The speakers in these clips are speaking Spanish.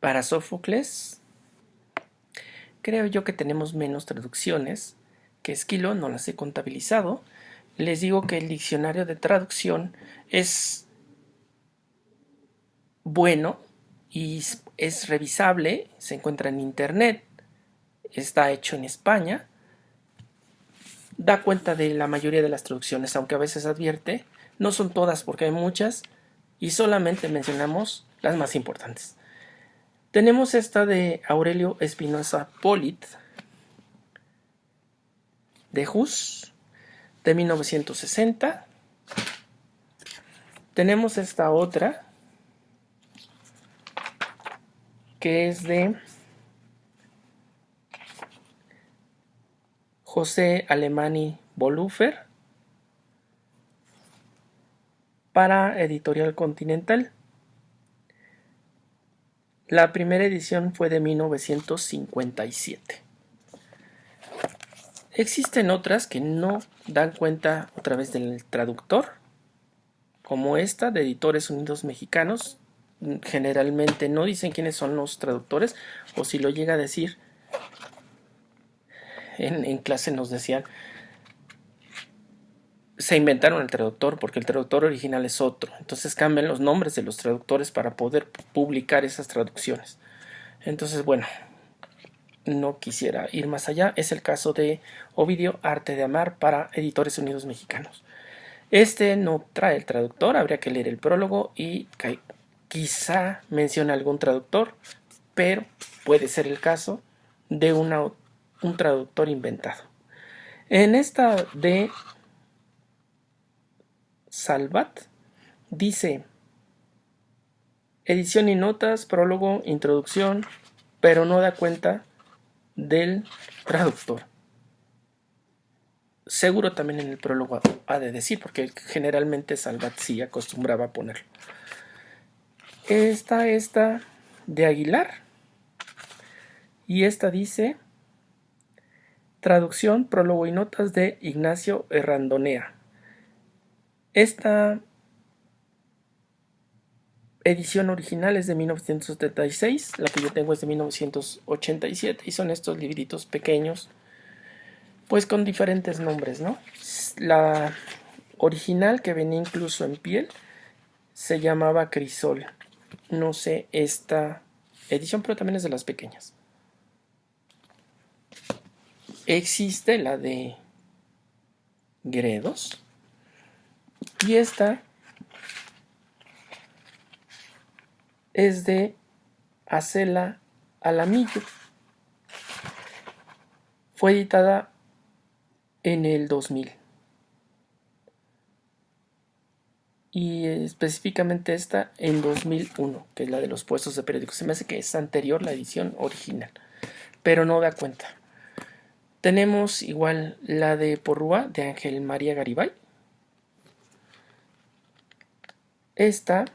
Para Sófocles, creo yo que tenemos menos traducciones que Esquilo, no las he contabilizado. Les digo que el diccionario de traducción es bueno y es revisable, se encuentra en internet, está hecho en España, da cuenta de la mayoría de las traducciones, aunque a veces advierte, no son todas porque hay muchas y solamente mencionamos las más importantes. Tenemos esta de Aurelio Espinosa Polit, de Hus, de 1960. Tenemos esta otra, que es de José Alemany Bolúfer, para Editorial Continental. La primera edición fue de 1957. Existen otras que no dan cuenta otra vez del traductor, como esta de Editores Unidos Mexicanos. Generalmente no dicen quiénes son los traductores, o si lo llega a decir, en clase nos decían, se inventaron el traductor porque el traductor original es otro. Entonces cambian los nombres de los traductores para poder publicar esas traducciones. Entonces, bueno, no quisiera ir más allá. Es el caso de Ovidio, Arte de Amar, para Editores Unidos Mexicanos. Este no trae el traductor, habría que leer el prólogo y quizá mencione algún traductor, pero puede ser el caso de un traductor inventado. En esta de Salvat dice edición y notas, prólogo, introducción, pero no da cuenta del traductor. Seguro también en el prólogo ha de decir, porque generalmente Salvat sí acostumbraba a ponerlo. Esta de Aguilar, y esta dice traducción, prólogo y notas de Ignacio Errandonea. Esta edición original es de 1976, la que yo tengo es de 1987 y son estos libritos pequeños, pues con diferentes nombres, ¿no? La original, que venía incluso en piel, se llamaba Crisol. No sé esta edición, pero también es de las pequeñas. Existe la de Gredos y esta es de Acela Alamillo. Fue editada en el 2000. Y específicamente esta en 2001, que es la de los puestos de periódicos. Se me hace que es anterior la edición original, pero no da cuenta. Tenemos igual la de Porrúa, de Ángel María Garibay. Esta,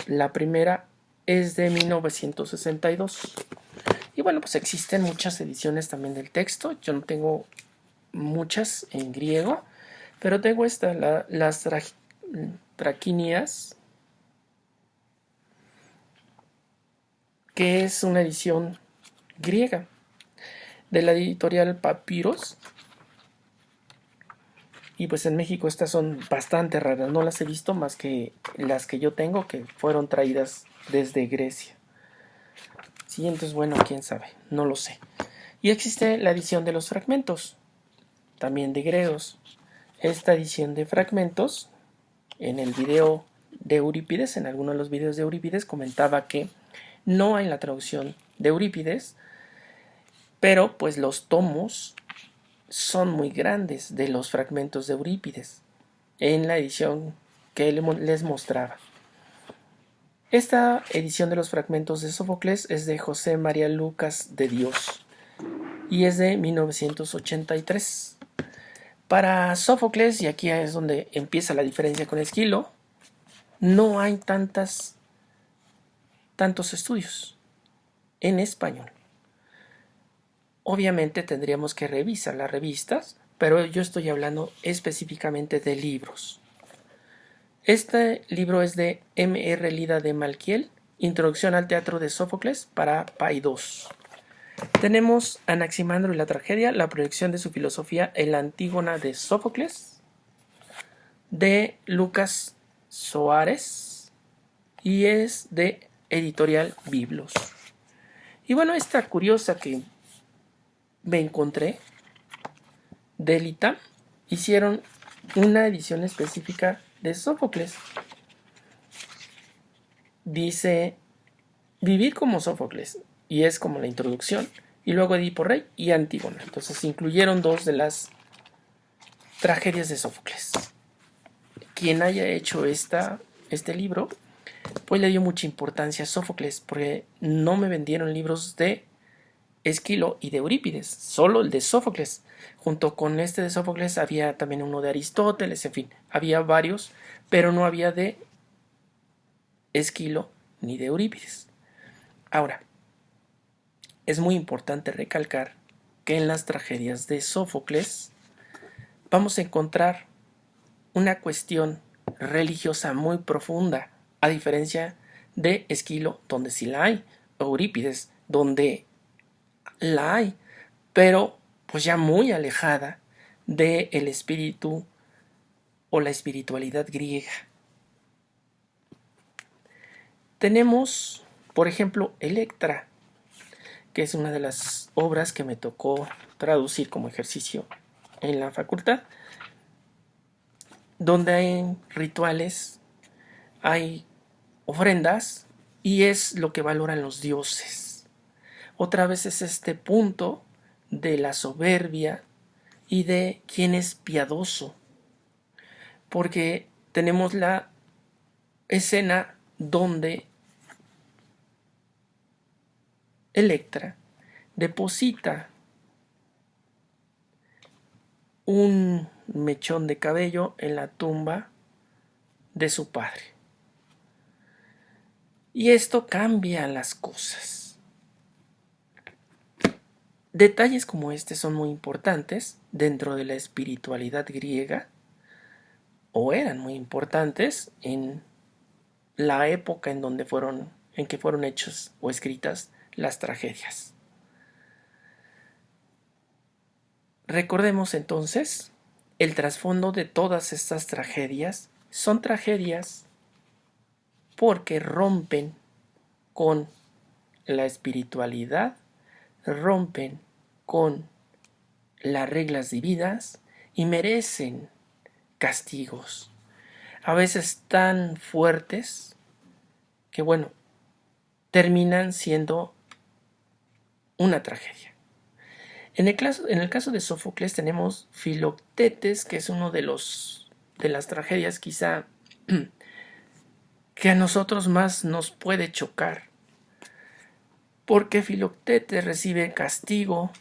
la primera, es de 1962. Y bueno, pues existen muchas ediciones también del texto. Yo no tengo muchas en griego, pero tengo esta, las Traquinias, que es una edición griega de la editorial Papiros. Y pues en México estas son bastante raras, no las he visto más que las que yo tengo, que fueron traídas desde Grecia. Sí, entonces bueno, quién sabe, no lo sé. Y existe la edición de los fragmentos, también de Gredos. Esta edición de fragmentos, en el video de Eurípides, en alguno de los videos de Eurípides, comentaba que no hay la traducción de Eurípides, pero pues los tomos son muy grandes de los fragmentos de Eurípides en la edición que les mostraba. Esta edición de los fragmentos de Sófocles es de José María Lucas de Dios y es de 1983. Para Sófocles, y aquí es donde empieza la diferencia con Esquilo, no hay tantos estudios en español. Obviamente tendríamos que revisar las revistas, pero yo estoy hablando específicamente de libros. Este libro es de M.R. Lida de Malkiel, Introducción al teatro de Sófocles para Paidós. Tenemos Anaximandro y la tragedia, la proyección de su filosofía en la Antígona de Sófocles, de Lucas Soares, y es de Editorial Biblos. Y bueno, esta curiosa que me encontré, del ITAM, hicieron una edición específica de Sófocles. Dice Vivir como Sófocles, y es como la introducción, y luego Edipo Rey y Antígona. Entonces incluyeron dos de las tragedias de Sófocles. Quien haya hecho este libro, pues le dio mucha importancia a Sófocles, porque no me vendieron libros de Esquilo y de Eurípides, solo el de Sófocles. Junto con este de Sófocles había también uno de Aristóteles, en fin, había varios, pero no había de Esquilo ni de Eurípides. Ahora, es muy importante recalcar que en las tragedias de Sófocles vamos a encontrar una cuestión religiosa muy profunda, a diferencia de Esquilo, donde sí la hay, o Eurípides, donde la hay, pero pues ya muy alejada del espíritu o la espiritualidad griega. Tenemos, por ejemplo, Electra, que es una de las obras que me tocó traducir como ejercicio en la facultad, donde hay rituales, hay ofrendas, y es lo que valoran los dioses. Otra vez es este punto de la soberbia y de quién es piadoso, porque tenemos la escena donde Electra deposita un mechón de cabello en la tumba de su padre. Y esto cambia las cosas. Detalles como este son muy importantes dentro de la espiritualidad griega, o eran muy importantes en la época en que fueron hechos o escritas las tragedias. Recordemos entonces, el trasfondo de todas estas tragedias son tragedias porque rompen con la espiritualidad, rompen con las reglas divinas y merecen castigos, a veces tan fuertes que, bueno, terminan siendo una tragedia. En el caso de Sófocles tenemos Filoctetes, que es uno de las tragedias quizá que a nosotros más nos puede chocar, porque Filoctetes recibe castigo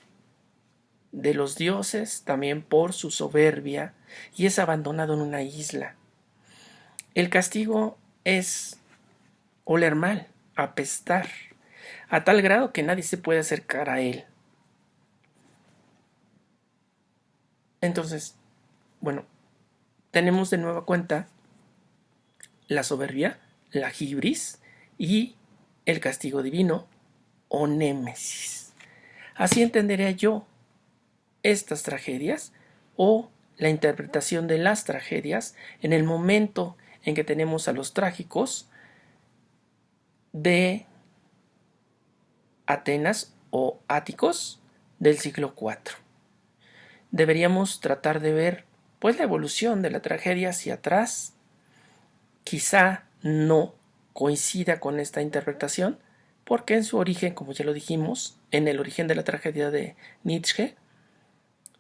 de los dioses también por su soberbia y es abandonado en una isla. El castigo es oler mal, apestar, a tal grado que nadie se puede acercar a él. Entonces, bueno, tenemos de nueva cuenta la soberbia, la hibris y el castigo divino o némesis. Así entendería yo estas tragedias o la interpretación de las tragedias en el momento en que tenemos a los trágicos de Atenas o áticos del siglo IV. Deberíamos tratar de ver pues la evolución de la tragedia hacia atrás. Quizá no coincida con esta interpretación, porque en su origen, como ya lo dijimos, en el origen de la tragedia de Nietzsche,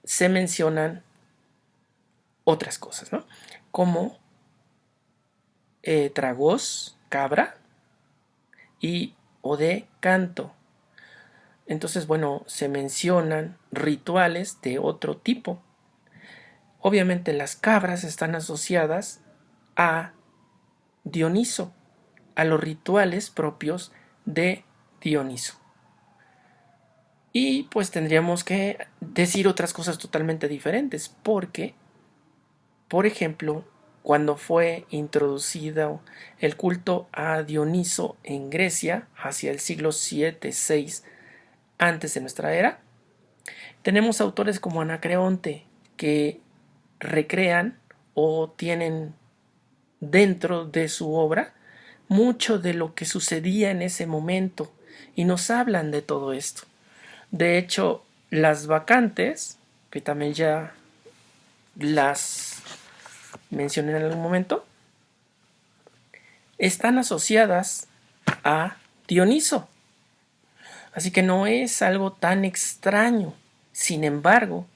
se mencionan otras cosas, ¿no? Como tragos, cabra, y o de canto. Entonces, bueno, se mencionan rituales de otro tipo. Obviamente las cabras están asociadas a Dioniso, a los rituales propios de Dioniso. Y pues tendríamos que decir otras cosas totalmente diferentes, porque, por ejemplo, cuando fue introducido el culto a Dioniso en Grecia hacia el siglo 7-6 antes de nuestra era, tenemos autores como Anacreonte que recrean o tienen dentro de su obra mucho de lo que sucedía en ese momento y nos hablan de todo esto. De hecho, las vacantes, que también ya las mencioné en algún momento, están asociadas a Dioniso. Así que no es algo tan extraño. Sin embargo,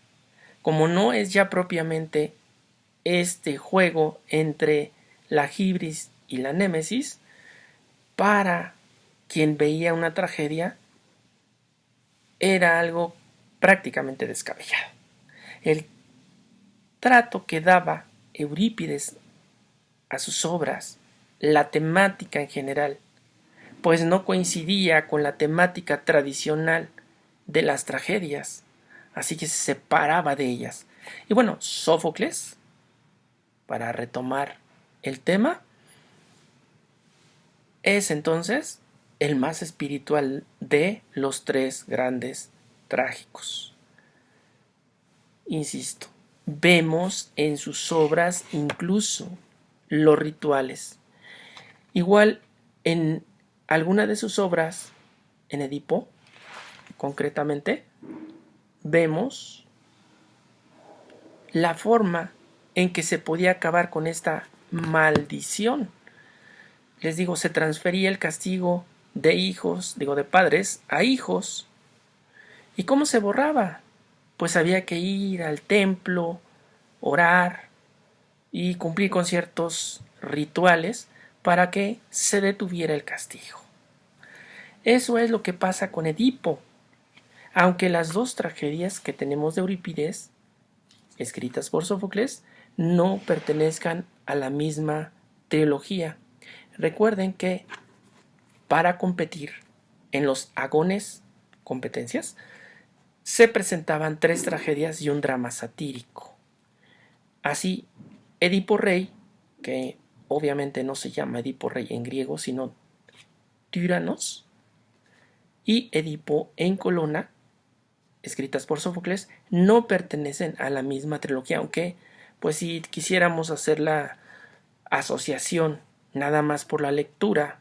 como no es ya propiamente este juego entre la Hibris y la Némesis, para quien veía una tragedia, era algo prácticamente descabellado. El trato que daba Eurípides a sus obras, la temática en general, pues no coincidía con la temática tradicional de las tragedias, así que se separaba de ellas. Y bueno, Sófocles, para retomar el tema, es entonces el más espiritual de los tres grandes trágicos. Insisto, vemos en sus obras incluso los rituales. Igual en alguna de sus obras, en Edipo, concretamente, vemos la forma en que se podía acabar con esta maldición. Les digo, se transfería el castigo de de padres a hijos. ¿Y cómo se borraba? Pues había que ir al templo, orar y cumplir con ciertos rituales para que se detuviera el castigo. Eso es lo que pasa con Edipo. Aunque las dos tragedias que tenemos de Eurípides, escritas por Sófocles, no pertenezcan a la misma trilogía. Recuerden que para competir en los agones competencias se presentaban 3 tragedias y un drama satírico. Así, Edipo Rey, que obviamente no se llama Edipo Rey en griego, sino Tyranos, y Edipo en Colona, escritas por Sófocles, no pertenecen a la misma trilogía, aunque pues si quisiéramos hacer la asociación nada más por la lectura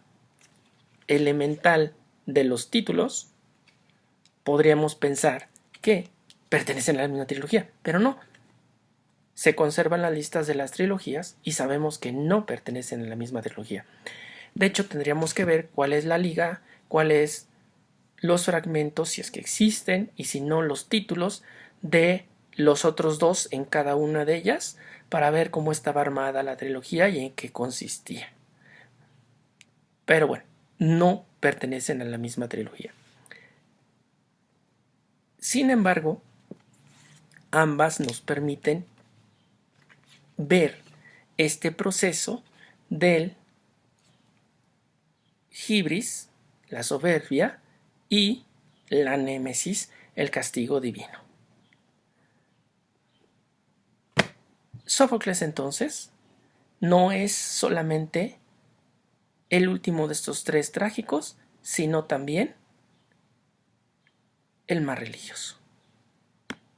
elemental de los títulos, podríamos pensar que pertenecen a la misma trilogía, pero no. Se conservan las listas de las trilogías y sabemos que no pertenecen a la misma trilogía. De hecho, tendríamos que ver cuál es la liga, cuáles los fragmentos, si es que existen, y si no, los títulos de los otros dos en cada una de ellas, para ver cómo estaba armada la trilogía y en qué consistía. Pero bueno, no pertenecen a la misma trilogía. Sin embargo, ambas nos permiten ver este proceso del hibris, la soberbia, y la némesis, el castigo divino. Sófocles entonces no es solamente el último de estos 3 trágicos, sino también el más religioso.